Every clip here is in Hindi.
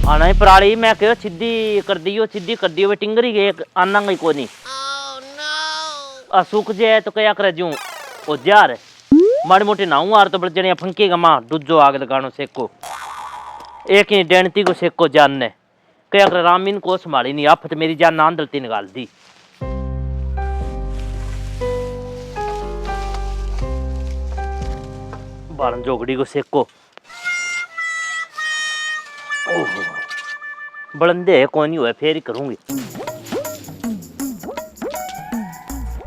आना ही पराली मैं कहो सीधी कर दियो वे टिंगरी गए आना गई को नहीं सुख जे तो क्या करे जूं ओ जार माड़ी मोटी नाऊ आर तो बड़ जने फंकी गा मां दूजो आग लगानो सेको एक ही डेणती को सेको जान ने क्या करे रामीन को संभाली नहीं आप तो मेरी जान नान दलती निकाल दी बारन जोगड़ी को सेको बलंदे कौन हुआ फेर ही करूंगी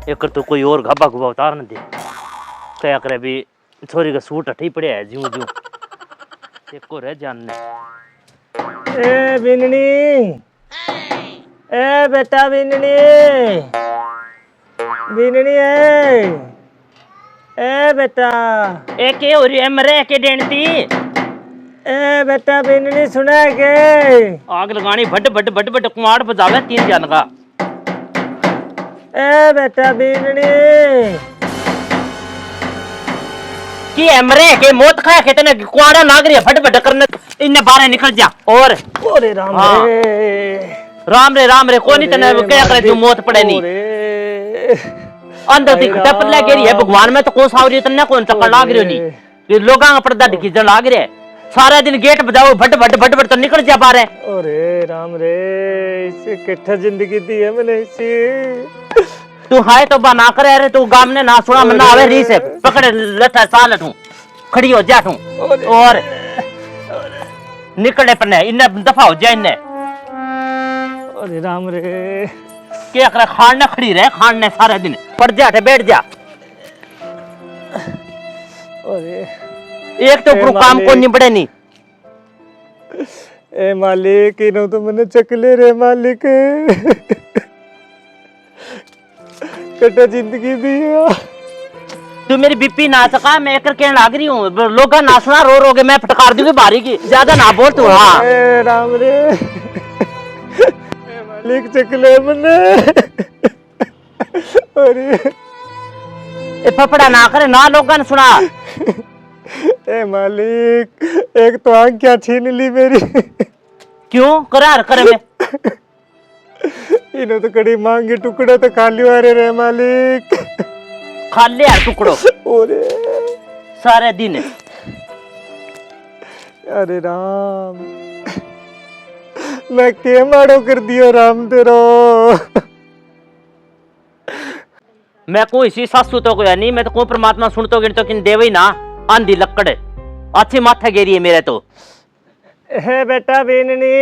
एक तो कोई और घबा घुबा उतार न दे क्या करे भी छोरी का सूट हटी पड़े है जूं जूं एको रह जानने ए बिननी ए बेटा बिननी बिननी ए बेटा ए के हो रही है मरे के डेणती ए बेटा बिननी सुना के आग लगानी भट भट भट भट कुमार बजावे 3 जन का ए बेटा बिननी की है मरे के मौत खाया के तने कुआड़ा नागरी फट फट करने इन्ने बाहर निकल जा और ओरे राम हाँ। राम रे कोनी तने क्या करे तू मौत पड़े नहीं अंदर दी घटा पर लग रही है भगवान में तो कौन सावरी तने कौन चक्कर लाग रही नहीं ये लोगां का पर्दा ढिकी लाग रहे सारा दिन गेट बजाओ भट भट भट भट तो निकल जा बाहर ओरे राम रे इसे किट्ठा जिंदगी दी है मैंने इसे तू हाय तो बना करे रे तू गाम ने ना सुना मना आवे री से पकड़े लठा साल तू खड़ी हो जा तू और निकले पने इन्ने दफा हो जा इन्ने ओरे राम रे क्या करे खान ने खड़ी रहे खान ने सारे दिन पड़ जा बैठ जा ओरे एक तो ऊपर काम को निबड़े नहीं ए मालिक इनो तो मैंने चकले रे मालिक कटा जिंदगी दी तू मेरी बीपी ना सका मैं एक कहने लाग रही हूँ लोग ना सुना रो रो के मैं फटकार दूंगी बारी की ज्यादा ना बोल तू हाँ ए राम रे ए मालिक चकले मने अरे ए फफड़ा ना करे ना लोग ने सुना ए मालिक एक तो आंख क्या छीन ली मेरी क्यों करार करे मैं इन्हों तो कड़ी मांगी टुकड़ा तो खाली वारे रे मालिक खाली यार टुकड़ो ओरे सारे दिन अरे राम मैं के माड़ो कर दियो राम तेरो मैं कोई सी सासू तो कोई नहीं मैं तो कोई परमात्मा सुन तो गिन तो किन देवे ही ना आंधी लकड़ अच्छी माथा गेरी है मेरे तो हे बेटा बीननी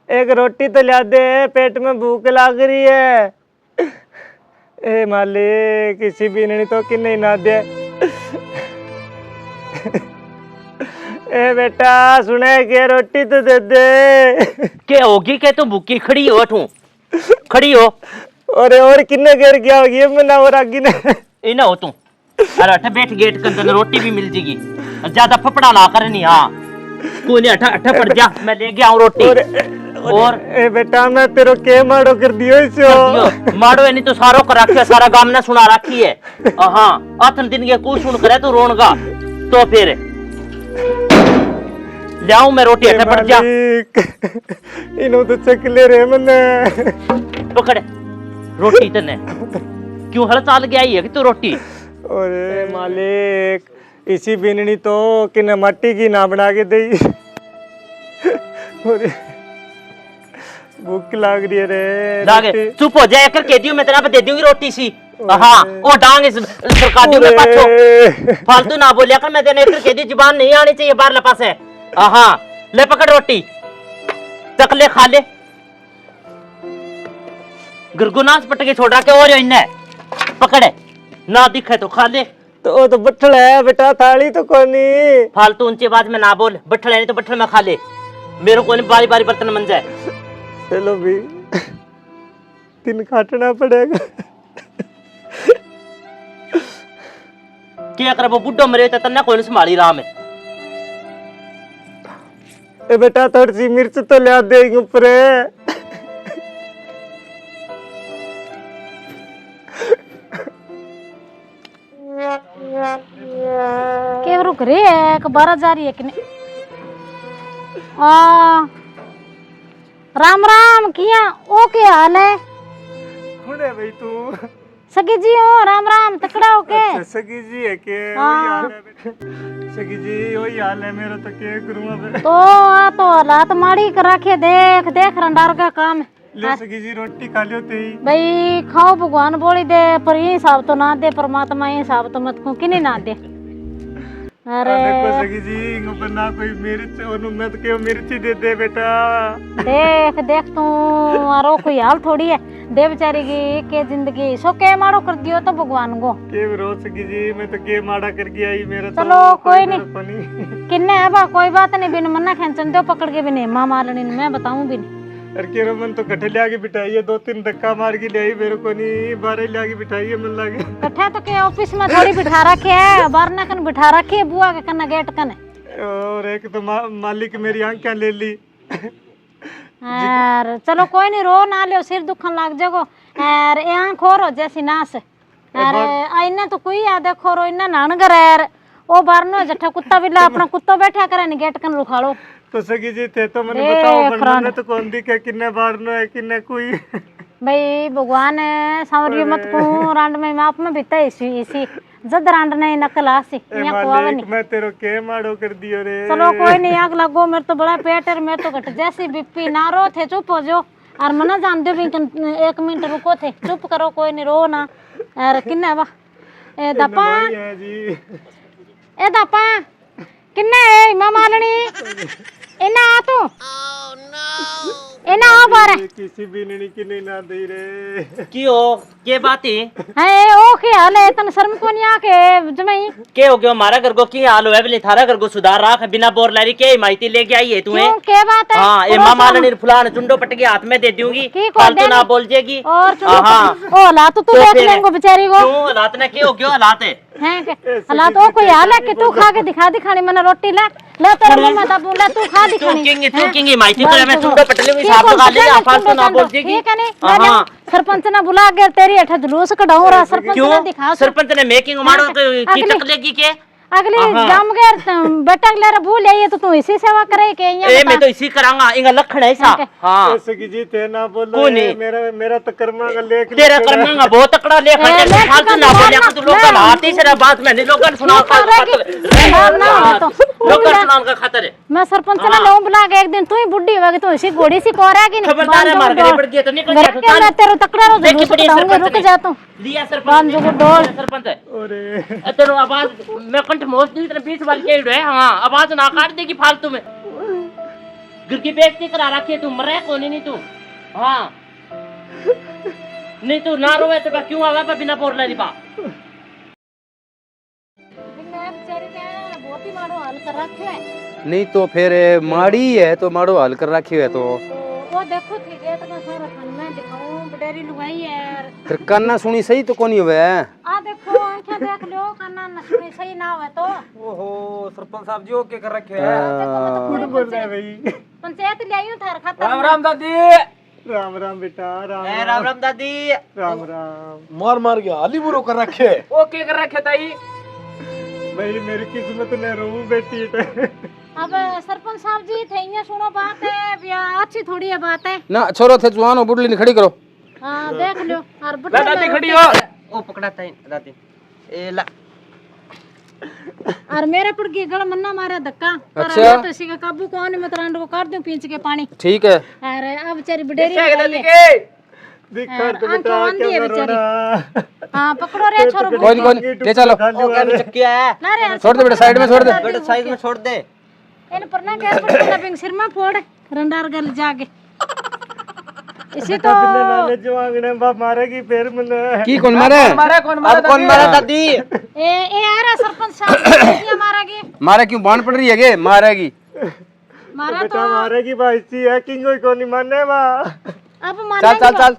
एक रोटी तो ला दे पेट में भूख लग रही है ए मालिक किसी बीननी तो कि नहीं ना दे ए बेटा सुने के रोटी तो दे दे के होगी के तू भूखी खड़ी हो तू खड़ी हो अरे और किन्ने घेर क्या होगी मैं ना और आगे ना इना हो तू अरे अठ बैठ गेट के अंदर रोटी भी मिल जाएगी ज्यादा फपड़ा ना करनी हाँ कोई नहीं अठ पड़ जा मैं ले गया हूँ रोटी और ए बेटा मैं तेरो के माड़ो कर दियो इसो माड़ो है नहीं तो सारो कर रखी है सारा गांव ने सुना रखी है हाँ आठन दिन के कुछ सुन करे तू रोनगा तो फिर लाऊं मैं रोटी अठ पड़ जा इनो तो चकले रे मने पकड़ रोटी तने क्यों हल चाल गया है कि तू रोटी अरे मालिक इसी बिननी तो किने मट्टी की ना बना के दे भूख लाग रही है रे लागे चुप हो जाए कर कह दियो मैं तेरा पे दे दूंगी रोटी सी हाँ ओ डांग इस सरकार दियो मैं पाछो फालतू ना बोलिया कर मैं तेने एक कह दी जुबान नहीं आनी चाहिए बाहर लपास है हाँ ले पकड़ रोटी तक ले खा ले गुरगुनास पट के छोड़ा के और इन्ने पकड़े ना दिखे तो खा ले तो वो तो बट्ठल है बेटा थाली तो कोनी फालतू ऊंची आवाज में ना बोल बट्ठल है नहीं तो बट्ठल में खा ले मेरे को नहीं बारी बारी बर्तन बन जाए चलो भी दिन काटना पड़ेगा क्या कर वो बुड्ढो मरे तो तन्ना कोई नहीं संभाली राम है ए बेटा थोड़ी सी मिर्च तो ला देंगे ऊपर के रुक रही है कि बारह जा रही है कि नहीं राम राम किया ओ के हाल है? कौन है भाई तू? सगी जी हो राम राम तकड़ा हो के? अच्छा, सगी जी है के? वही हाल है बेटा। सगी जी वही हाल है मेरा तो के करूँ अब। तो आ तो हालात माड़ी कर रखे देख देख रंडार का काम है। ले सगी जी रोटी खा लियो ते ही। भाई खाओ भगवान बोली दे पर ये हिसाब तो ना दे परमात्मा ये हिसाब तो मत को किने ना दे। अरे देखो सगी जी इनको पर ना कोई मिर्च और मत के मिर्ची दे दे बेटा। देख देख तू आरो कोई हाल थोड़ी है दे बेचारी की के जिंदगी सो के मारो कर दियो तो भगवान को के रोज सगी जी मैं तो के माड़ा करके आई मेरा तो चलो कोई नहीं किन्ने है बा कोई बात नहीं बिन मन्ना खेचन दो पकड़ के बिन मां मारनी मैं बताऊं बिन। अरे के रमन तो कट्ठे ले आके बिठाई है 2-3 धक्का मार के ले आई मेरे को नहीं बारे ले आके बिठाई है मन लागे। कट्ठा तो के ऑफिस में थोड़ी बिठा रखे है बारना कन बिठा रखी है बुआ के कन्ना गेट कन और एक तो मालिक मेरी आंखें ले ली। यार चलो कोई नहीं रो ना लियो सिर दुखन लाग जागो यार ए आंख और हो जैसी नास यार आईना तो कोई आ देखो रो इना नान कर यार ओ बारनो जट्ठा कुत्ता बिल्ला अपना कुत्तो बैठा करे नी गेट कन रुखाड़ो तो सगी जी थे तो मैंने बताओ पर मैंने तो कौन दिखे किन्ने बारनो है किन्ने कोई। भाई भगवान सांवरियो मत को रांड में आप में बिता इसी जद रांड ने नकल आसी यहाँ को आवे नहीं मैं तेरो के माड़ो कर दियो रे। चलो कोई नहीं आग लगो मेरे तो बड़ा पेट है मेरे तो घट जैसी बीपी ना रो थे चुप हो जो और मना जान दो भी 1 मिनट रुको थे चुप करो कोई नहीं रो ना यार किन्ने बा ए दपा किन्ने है मां मालनी इना आ तू इना आ बारे किसी भी नहीं की नहीं ना दे रे की हो के बात है? है ओ के हाल है तन शर्म को नहीं आके जमाई के हो गयो हमारा घर को की हाल है बोले थारा घर को सुधार राख बिना बोर लारी के माइती लेके आई है तुम्हें क्यों के बात है? हाँ ए मामा ने फुलान चुंडो पट के हाथ में दे दूंगी फालतू ना बोल जेगी। और हाँ ओ हालात तू देख लेंगो बेचारी को क्यों हालात ने के हो गयो हालात है हैं के हालात ओ कोई हाल है कि तू खा के दिखा दिखानी मैंने रोटी ले तेरे मुंह में तब ले तू खा दिखानी तू किंगी माइती तो मैं चुंडो पट लूंगी साफ लगा ले फालतू ना बोल जेगी। ठीक है नहीं मैं सरपंच ने बुला के तेरी अठ जुलूस कढाऊं रहा सरपंच ने दिखा सरपंच ने मेकिंग मारो की तक लेगी के अगली जाम गैर बेटा ले भूल आई तो तू इसी सेवा करे के ए मैं तो इसी करांगा इंगा लखन ऐसा। हां ऐसे की जी थे ना बोलो मेरा तो कर्मा का लेख तेरा कर्मा का बहुत तकड़ा लेख है फालतू ना बोले तू लोग का हाथ ही से बात में नहीं लोगन सुना लोगन सुनान का खतर है। मैं सरपंच ने लो बुला के एक दिन तू ही बुड्ढी होगी तू इसी घोड़ी सी कोरा की नहीं खबरदार है मार गए पड़ गया तो निकल जा तू तेरा तकड़ा रो देखी पड़ी रुक जा तू लिया सरपंच जो डोल सरपंच है। अरे तेरो आवाज मैं कंठ मोच दी तेरे 20 बार के है। हां आवाज ना काट देगी फालतू में गिर की बेइज्जती करा रखी है तू मरे कोनी नहीं तू। हां नहीं तू ना रोवे तो क्यों आवा पे बिना पोर लाई बा बहुत ही मारो हाल कर रखे है। नहीं तो फिर माड़ी है तो माड़ो हाल कर रखी है तो वो देखो थी गेट का सारा खान में दिखाऊं बडेरी लुगाई है यार फिर कान्ना सुनी सही तो कोनी हुए आ देखो आंखें देख लो काना न सुनी सही ना होवे तो ओहो सरपंच साहब जी ओके कर रखे हैं। कौन बोल रहा है भाई? पंचायत ले आईं थार खाता राम राम दादी राम राम बेटा राम राम राम दादी राम राम। मार के हाली बुरो कर रखे ओके कर रखे ताई भाई मेरी किस्मत ने रहूं बेटी अब सरपंच साहब जी थे ये सुनो बात है ब्याह अच्छी थोड़ी है बात है ना छोरो थे जुआन हो बुढ़ली ने खड़ी करो। हां देख लो और बुढ़ा दादी खड़ी हो ओ पकड़ा ताई दादी ए ला और मेरे पड़ की गल मन्ना मारे धक्का अच्छा तो इसी का काबू कौन है मत रांड को कर दूं पींच के पानी ठीक है। अरे अब बेचारी बडेरी दादी के दिखा तो बेटा क्या करोड़ा। हां पकड़ो रे छोरो कोई नहीं ले चलो ओ क्या चक्किया है ना रे छोड़ दे बेटा साइड में छोड़ दे बेटा साइड में छोड़ दे इन पर ना गैर पर बिंग सिर में फोड़ रंडार गल जाके इसी तो नाले जो आंगने बाप मारेगी फिर मैंने की कौन मारे कौन मारा अब कौन मारा दादी ए यार सरपंच साहब ये मारेगी मारे क्यों बाण पड़ रही है के मारेगी मारा तो बेटा मारेगी भाई सी है किंग को नहीं मानने वा अब मारना चल चल चल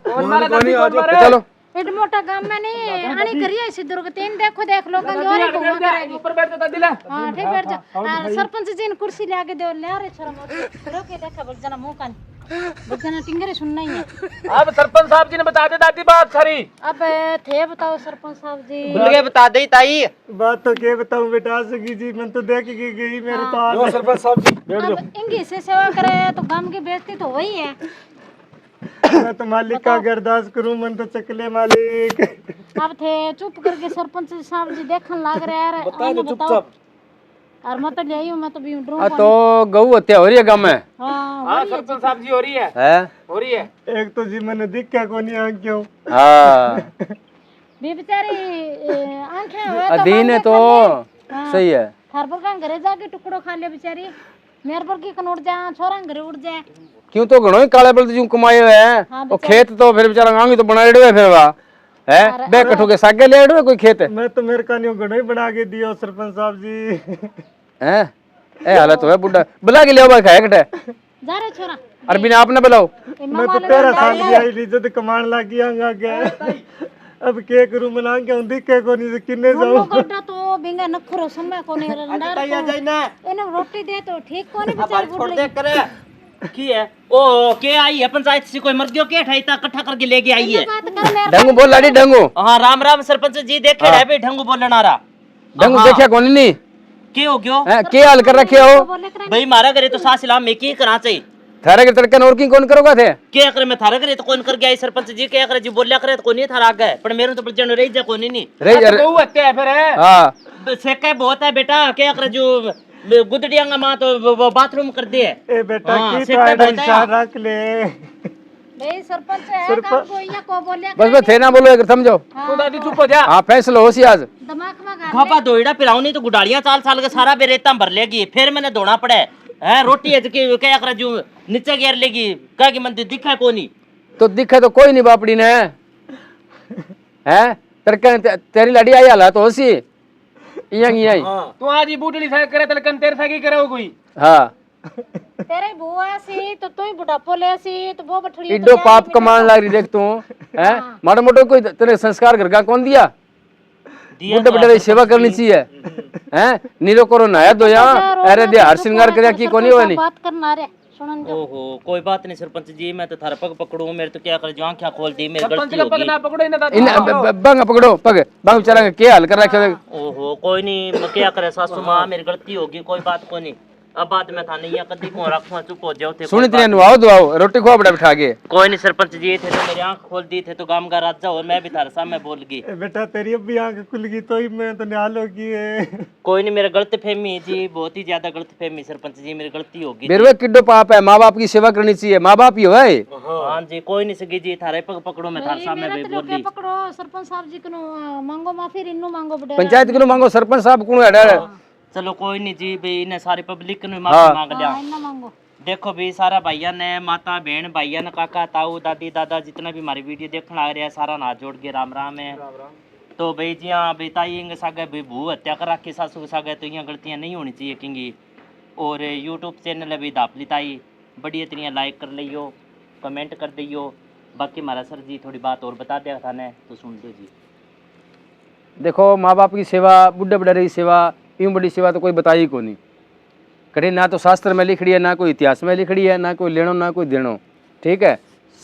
चलो इड मोटा गांव में नहीं आनी करिए इसी दुर्ग तीन देख लो गंजोरी घुमा करेगी ऊपर बैठ जा दादी ला हां ठीक बैठ जा सरपंच जी ने कुर्सी ले आके दे ले रे छोरा मोट खड़ो के देखा बल जना मुंह कान बच्चे ने टिंगरे सुनना ही है। अब सरपंच साहब जी ने बता दे दादी बात सारी। अब थे बताओ सरपंच साहब जी। भूल गए बता दे ताई। बात तो क्या बताऊं बेटा सगी जी, मैं तो देख के गई मेरे तो हाल। सरपंच साहब जी बैठ जाओ। अब इनकी से सेवा करे तो गम की बेइज्जती तो वही है। मैं तो मालिक का अरदास करूं, मन तो चकले मालिक। अब थे चुप करके सरपंच साहब जी देखने लग रहे यार। बता दो चुपचाप। और मैं तो ले आई हूं, मैं तो भी ड्रोन। हाँ तो गऊ हत्या हो रही है गाँव में। हाँ सरपंच साहब जी हो रही है, है हो रही है। एक तो जी मैंने दिखा को नहीं आ क्यों। हाँ भी बेचारी आंखें हुए अधीन है तो सही है। थार पर का घरे जाके टुकड़ो खा ले बेचारी। मेरे पर की कन उड़ जाए, छोरा घरे उड़ जाए। क्यों तो घणो ही काले बल जो कमाए हुए हैं। हाँ, वो खेत तो फिर बेचारा गांगी तो बना रेडो है फिर वाह है बे कठो के सागे ले रेडो कोई खेत मैं तो मेरे का नहीं घणो ही बना के दियो सरपंच साहब जी। है ए हालत है बुड्ढा बुला के ले भाई खाए कटे जा रे छोरा। और बिना आपने बुलाओ। मैं तो 13 साल की आई इज्जत कमान लग गया आगे। अब के करूं मना के हूं दिखे को नहीं किन्ने जाऊं। गोटा तो बिंगा नखरो समय को नहीं रंडा। ताई आ जाई ना। इने रोटी दे तो ठीक को नहीं अब बेचारी छोड़ बुढ़ दे करे। की है ओ के आई है पंचायत से कोई मर गयो के ठाईता इकट्ठा करके लेके आई है। बात कर मेरे। ढंगू बोल लाडी ढंगू हाँ राम राम सरपंच जी देखे है भाई ढंगू बोलने आ रहा। ढंगू देखिया कौन नहीं के हो गयो है के हाल कर रखे हो बोले करे भाई मारा करे तो सास इलाम में की करा चाहिए। थारे के तड़कन और की कौन करोगा थे के करे मैं थारा करे तो कौन कर गया सरपंच जी के करे जी बोलिया करे तो कोई नहीं थारा आगे पर मेरे तो प्रचंड रही जा कोई नहीं रे यार गऊ हत्या है फिर है। हां सेका बहुत है बेटा के करे जो गुदड़ियांगा मां तो वो बाथरूम कर दे ए बेटा हाँ, की सेक्टर तो बहुत है इशारा रख ले। भाई सरपंच है काम को इया को बोले बस बस थे ना बोलो एक समझो तू दादी चुप हो जा। हां फैसला हो सी आज दिमाग में गाल खापा दोइड़ा पिलाऊ नहीं तो गुडाड़ियां चाल साल के सारा बेरेता भर लेगी फिर मैंने धोना पड़े है रोटी है कि क्या करे जो नीचे गिर लेगी क्या की मंदिर दिखा कोनी तो दिखे तो कोई नहीं बापड़ी ने है तड़कन तेरी लड़ी आई हाल तो होसी यंग यही तू आज ही बूटली साग करे तलकन तेरे सागी करे हो कोई। हां तेरे बुआ सी तो तू ही बुढ़ापो ले सी तो वो बठड़ी इड्डो पाप कमान लाग रही देख तू है माड़ा मोटो कोई तेरे संस्कार घर का कौन दिया बुड्ढे बड़े सेवा करनी चाहिए हैं नीरो करो नया दो यहाँ अरे दे हर श्रृंगार करया की कोनी होनी बात करना रे सुनन दो। ओहो कोई बात नहीं सरपंच जी मैं तो थारा पग पकड़ू मेरे तो क्या कर जो आंखें खोल दी मेरी सरपंच गलती का पग होगी। ना पकड़ो इन्हें दादी। इन बंग पकड़ो पग बंग चला के हाल कर रखे ओहो कोई नहीं मैं क्या करे सासू माँ मेरी गलती होगी कोई बात को नहीं अब बात में था नहीं या कदी को रखवा चुप हो जाओ थे सुनी तेरे नुआओ दुआओ रोटी खवा बड़ा बिठा के कोई नहीं सरपंच जी थे तो मेरी आंख खोल दी थे तो गांव का राजा और मैं भी थारे सामने बोल गई ए बेटा तेरी अब भी आंख खुल गई तो ही मैं तो निहाल होगी है। कोई नहीं मेरा गलत फहमी जी बहुत ही ज्यादा गलत फहमी सरपंच जी मेरी गलती होगी बेरवे किड्डो पाप है माँ बाप की सेवा करनी चाहिए माँ बाप ही हो भाई हाँ जी कोई नहीं सकी जी थारे पग पकड़ो मैं थारे सामने भी बोल दी पकड़ो सरपंच साहब जी को मांगो माफी इन्नु मांगो बड़े पंचायत को मांगो सरपंच साहब को चलो कोई नहीं जी भाई इन्हें सारी पब्लिक ने माफी मांग लिया इन्ना मांगो। देखो भी सारा भाइया ने माता बहन भाइया ने काका ताऊ दादी दादा जितना भी हमारी वीडियो देखने आ रहा है सारा हाथ जोड़ के राम राम है। तो भाई जी हाँ भाई ताई सागे भाई भू हत्या कर रखी सासू के सागे तो यहाँ गलतियाँ नहीं होनी चाहिए क्योंकि और यूट्यूब चैनल है भी दापली ताई बड़ी इतनी लाइक कर लियो कमेंट कर दियो बाकी हमारा सर जी थोड़ी बात और बता दिया था ने तो सुन दो जी। देखो माँ बाप की सेवा बुढ़े बड़े की सेवा यूं बड़ी सेवा तो कोई बताई को नहीं कहीं ना तो शास्त्र में लिख रही है ना कोई इतिहास में लिख रही है ना कोई लेनो ना कोई देनो ठीक है।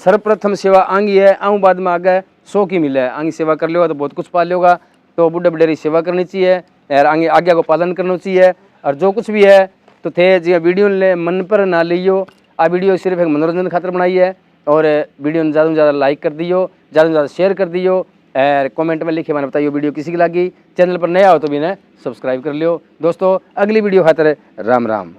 सर्वप्रथम सेवा आंगी है आऊँ बाद में आगे 100 की मिले आंगी सेवा कर लेगा तो बहुत कुछ पा लेगा तो बुढ़े बड़े की सेवा करनी चाहिए और आगे आज्ञा को पालन करना चाहिए और जो कुछ भी है तो थे जी वीडियो ले मन पर ना लियो आ वीडियो सिर्फ एक मनोरंजन खातर बनाई है और वीडियो ज़्यादा से ज़्यादा लाइक कर दियो ज़्यादा से ज़्यादा शेयर कर दियो और कमेंट में लिखे मैंने बताइए वीडियो किसी की लगी चैनल पर नया हो तो भी ना सब्सक्राइब कर लियो दोस्तों अगली वीडियो खातर राम राम।